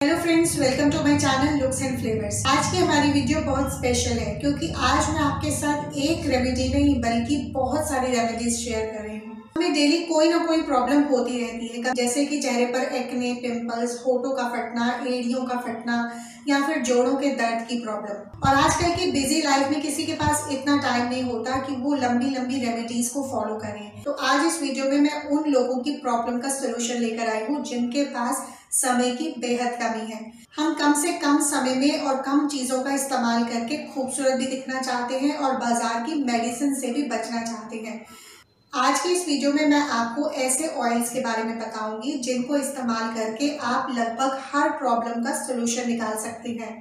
Hello friends, welcome to my channel looks and flavours. आज की हमारी वीडियो बहुत स्पेशल है क्योंकि आज मैं आपके साथ एक रेमेडी नहीं बल्कि बहुत सारी रेमेडीज शेयर कर रही हूँ। हमें डेली कोई ना कोई प्रॉब्लम होती रहती है, जैसे कि चेहरे पर एक्ने, पिंपल्स, होठों का फटना, एड़ियों का फटना या फिर जोड़ों के दर्द की प्रॉब्लम। और आजकल की बिजी लाइफ में किसी के पास इतना टाइम नहीं होता कि वो लंबी लंबी रेमेडीज को फॉलो करें। तो आज इस वीडियो में मैं उन लोगों की प्रॉब्लम का सोल्यूशन लेकर आई हूँ जिनके पास समय की बेहद कमी है। हम कम से कम समय में और कम चीजों का इस्तेमाल करके खूबसूरत भी दिखना चाहते हैं और बाजार की मेडिसिन से भी बचना चाहते हैं। आज की इस वीडियो में मैं आपको ऐसे ऑयल्स के बारे में बताऊंगी जिनको इस्तेमाल करके आप लगभग हर प्रॉब्लम का सोल्यूशन निकाल सकते हैं।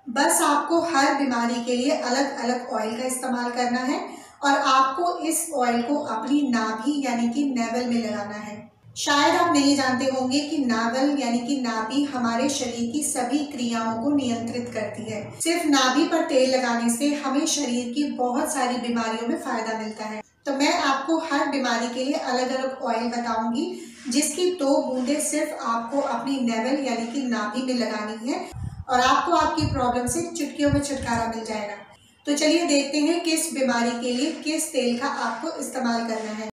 बस आपको हर बीमारी के लिए अलग अलग ऑयल का इस्तेमाल करना है और आपको इस ऑयल को अपनी नाभि यानी कि नेवल में लगाना है। शायद आप नहीं जानते होंगे कि नावल यानी कि नाभि हमारे शरीर की सभी क्रियाओं को नियंत्रित करती है। सिर्फ नाभि पर तेल लगाने से हमें शरीर की बहुत सारी बीमारियों में फायदा मिलता है। तो मैं आपको हर बीमारी के लिए अलग अलग ऑयल बताऊंगी जिसकी 2 बूंदें सिर्फ आपको अपनी नेवल यानी कि नाभि में लगानी है और आपको आपकी प्रॉब्लम से चुटकियों में छुटकारा मिल जाएगा। तो चलिए देखते हैं किस बीमारी के लिए किस तेल का आपको इस्तेमाल करना है।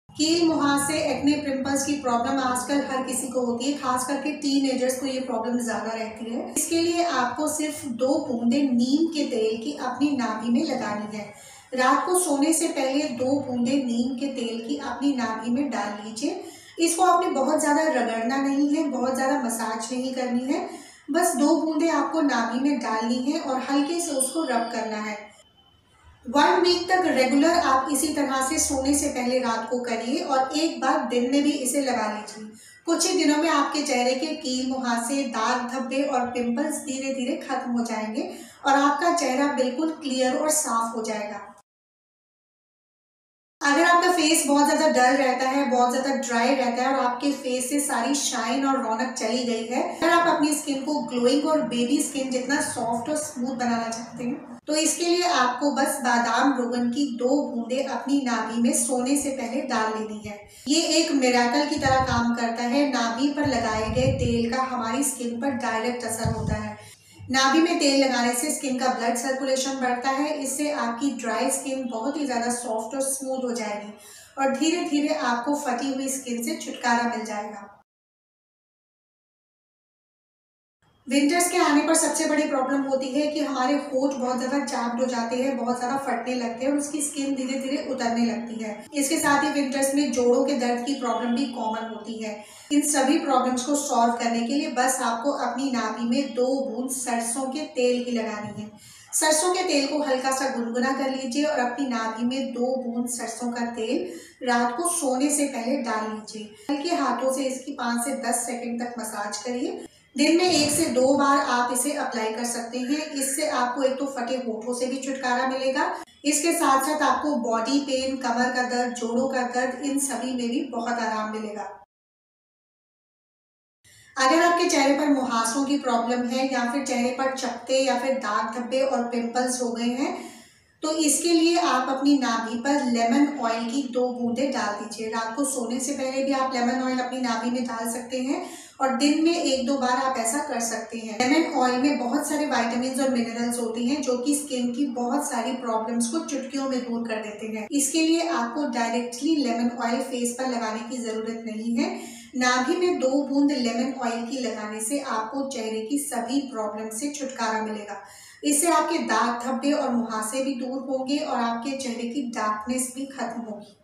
कील मुहासे, एक्ने, पिंपल्स की प्रॉब्लम आजकल हर किसी को होती है, खास करके टीनेजर्स को ये प्रॉब्लम ज्यादा रहती है। इसके लिए आपको सिर्फ 2 बूंदे नीम के तेल की अपनी नाभि में लगानी है। रात को सोने से पहले 2 बूंदे नीम के तेल की अपनी नाभि में डाल लीजिए। इसको आपने बहुत ज्यादा रगड़ना नहीं है, बहुत ज्यादा मसाज नहीं करनी है, बस 2 बूंदे आपको नाभि में डालनी है और हल्के से उसको रब करना है। 1 वीक तक रेगुलर आप इसी तरह से सोने से पहले रात को करिए और एक बार दिन में भी इसे लगा लीजिए। कुछ ही दिनों में आपके चेहरे के कील मुहासे, दाग धब्बे और पिंपल्स धीरे धीरे खत्म हो जाएंगे और आपका चेहरा बिल्कुल क्लियर और साफ हो जाएगा। अगर आपका फेस बहुत ज्यादा डल रहता है, बहुत ज्यादा ड्राई रहता है और आपके फेस से सारी शाइन और रौनक चली गई है, अगर आप अपनी स्किन को ग्लोइंग और बेबी स्किन जितना सॉफ्ट और स्मूथ बनाना चाहते हैं, तो इसके लिए आपको बस बादाम रोगन की 2 बूंदे अपनी नाभि में सोने से पहले डाल लेनी है। ये एक मिराकल की तरह काम करता है। नाभि पर लगाए गए तेल का हमारी स्किन पर डायरेक्ट असर होता है। नाभि में तेल लगाने से स्किन का ब्लड सर्कुलेशन बढ़ता है। इससे आपकी ड्राई स्किन बहुत ही ज्यादा सॉफ्ट और स्मूथ हो जाएगी और धीरे धीरे आपको फटी हुई स्किन से छुटकारा मिल जाएगा। विंटर्स के आने पर सबसे बड़ी प्रॉब्लम होती है कि हमारे होठ बहुत ज्यादा चैप्ड हो जाते हैं, बहुत ज्यादा फटने लगते हैं और उसकी स्किन धीरे धीरे उतरने लगती है। इसके साथ ही विंटर्स में जोड़ों के दर्द की प्रॉब्लम भी कॉमन होती है। इन सभी प्रॉब्लम्स को सॉल्व करने के लिए बस आपको अपनी नाभि में 2 बूंद सरसों के तेल की लगानी है। सरसों के तेल को हल्का सा गुनगुना कर लीजिए और अपनी नाभि में 2 बूंद सरसों का तेल रात को सोने से पहले डाल लीजिए। हल्के हाथों से इसकी 5 से 10 सेकंड तक मसाज करिए। दिन में 1 से 2 बार आप इसे अप्लाई कर सकते हैं। इससे आपको एक तो फटे होठों से भी छुटकारा मिलेगा, इसके साथ साथ आपको बॉडी पेन, कमर का दर्द, जोड़ों का दर्द, इन सभी में भी बहुत आराम मिलेगा। अगर आपके चेहरे पर मुहासों की प्रॉब्लम है या फिर चेहरे पर चकत्ते या फिर दाग धब्बे और पिंपल्स हो गए हैं, तो इसके लिए आप अपनी नाभि पर लेमन ऑयल की 2 बूंदे डाल दीजिए। रात को सोने से पहले भी आप लेमन ऑयल अपनी नाभि में डाल सकते हैं और दिन में 1-2 बार आप ऐसा कर सकते हैं। लेमन ऑयल में बहुत सारे विटामिन्स और मिनरल्स होते हैं जो कि स्किन की बहुत सारी प्रॉब्लम्स को चुटकियों में दूर कर देते हैं। इसके लिए आपको डायरेक्टली लेमन ऑयल फेस पर लगाने की जरूरत नहीं है। नाभि में 2 बूंद लेमन ऑयल की लगाने से आपको चेहरे की सभी प्रॉब्लम से छुटकारा मिलेगा। इससे आपके दाग धब्बे और मुहासे भी दूर होंगे और आपके चेहरे की डार्कनेस भी खत्म होगी।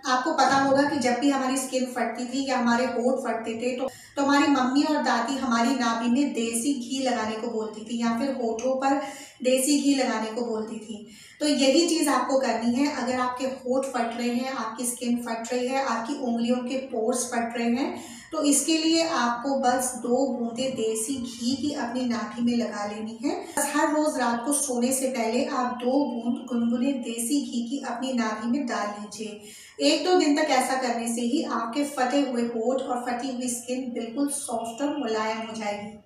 आपको पता होगा कि जब भी हमारी स्किन फटती थी या हमारे होठ फटते थे तो हमारी मम्मी और दादी हमारी नाभि में देसी घी लगाने को बोलती थी या फिर होठों पर देसी घी लगाने को बोलती थी। तो यही चीज आपको करनी है। अगर आपके होठ फट रहे हैं, आपकी स्किन फट रही है, आपकी उंगलियों के पोर्स फट रहे हैं, तो इसके लिए आपको बस 2 बूंदे देसी घी की अपनी नाभि में लगा लेनी है। बस हर रोज रात को सोने से पहले आप 2 बूंद गुनगुने देसी घी की अपनी नाभि में डाल लीजिए। 1-2 दिन तक ऐसा करने से ही आपके फटे हुए होठ और फटी हुई स्किन बिल्कुल सॉफ्ट और मुलायम हो जाएगी।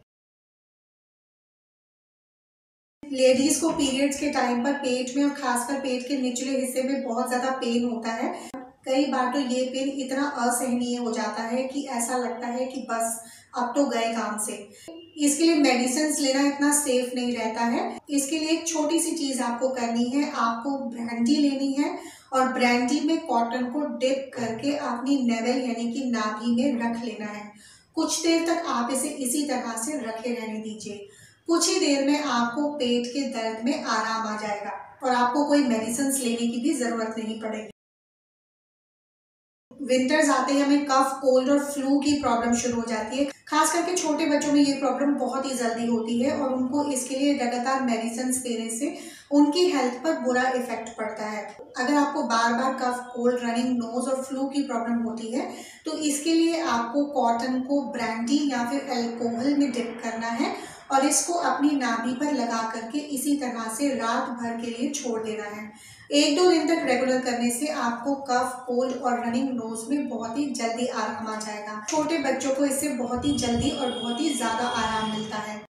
लेडीज को पीरियड्स के टाइम पर पेट में और खासकर पेट के निचले हिस्से में बहुत ज्यादा पेन होता है। कई बार तो ये पेन इतना असहनीय हो जाता है कि ऐसा लगता है कि बस अब तो गए काम से। इसके लिए मेडिसिन लेना इतना सेफ नहीं रहता है। इसके लिए एक छोटी सी चीज आपको करनी है, आपको ब्रांडी लेनी है और ब्रांडी में कॉटन को डिप करके अपनी नेवल यानी कि नाभि में रख लेना है। कुछ देर तक आप इसे इसी तरह से रखे रहने दीजिए। कुछ ही देर में आपको पेट के दर्द में आराम आ जाएगा और आपको कोई मेडिसिन लेने की भी जरूरत नहीं पड़ेगी। विंटर्स आते ही हमें कफ, कोल्ड और फ्लू की प्रॉब्लम शुरू हो जाती है। खास करके छोटे बच्चों में ये प्रॉब्लम बहुत ही जल्दी होती है और उनको इसके लिए लगातार मेडिसिन देने से उनकी हेल्थ पर बुरा इफेक्ट पड़ता है। अगर आपको बार बार कफ, कोल्ड, रनिंग नोज और फ्लू की प्रॉब्लम होती है तो इसके लिए आपको कॉटन को ब्रांडी या फिर अल्कोहल में डिप करना है और इसको अपनी नाभि पर लगा करके इसी तरह से रात भर के लिए छोड़ देना है। 1-2 दिन तक रेगुलर करने से आपको कफ, कोल्ड और रनिंग नोज में बहुत ही जल्दी आराम आ जाएगा। छोटे बच्चों को इससे बहुत ही जल्दी और बहुत ही ज्यादा आराम मिलता है।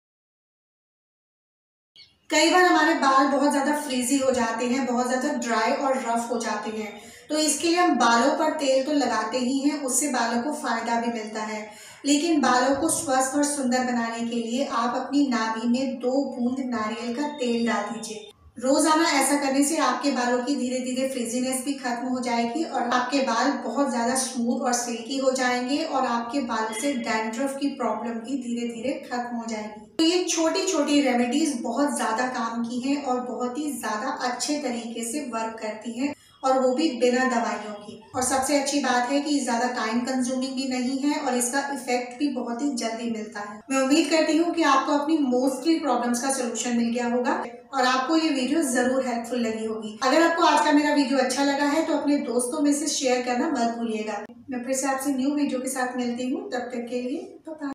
कई बार हमारे बाल बहुत ज्यादा फ्रीजी हो जाते हैं, बहुत ज्यादा ड्राई और रफ हो जाते हैं, तो इसके लिए हम बालों पर तेल तो लगाते ही हैं, उससे बालों को फायदा भी मिलता है। लेकिन बालों को स्वस्थ और सुंदर बनाने के लिए आप अपनी नाभि में 2 बूंद नारियल का तेल डाल दीजिए। रोजाना ऐसा करने से आपके बालों की धीरे धीरे फ्रीजीनेस भी खत्म हो जाएगी और आपके बाल बहुत ज्यादा स्मूथ और सिल्की हो जाएंगे और आपके बालों से डैंड्रफ की प्रॉब्लम भी धीरे धीरे खत्म हो जाएगी। तो ये छोटी छोटी रेमेडीज बहुत ज्यादा काम की हैं और बहुत ही ज्यादा अच्छे तरीके से वर्क करती हैं और वो भी बिना दवाइयों की। और सबसे अच्छी बात है कि ज्यादा टाइम कंज्यूमिंग भी नहीं है और इसका इफेक्ट भी बहुत ही जल्दी मिलता है। मैं उम्मीद करती हूँ कि आपको अपनी मोस्टली प्रॉब्लम्स का सोल्यूशन मिल गया होगा और आपको ये वीडियो जरूर हेल्पफुल लगी होगी। अगर आपको आज का मेरा वीडियो अच्छा लगा है तो अपने दोस्तों में से शेयर करना मत भूलिएगा। मैं फिर से आपसे न्यू वीडियो के साथ मिलती हूँ, तब तक के लिए बाय।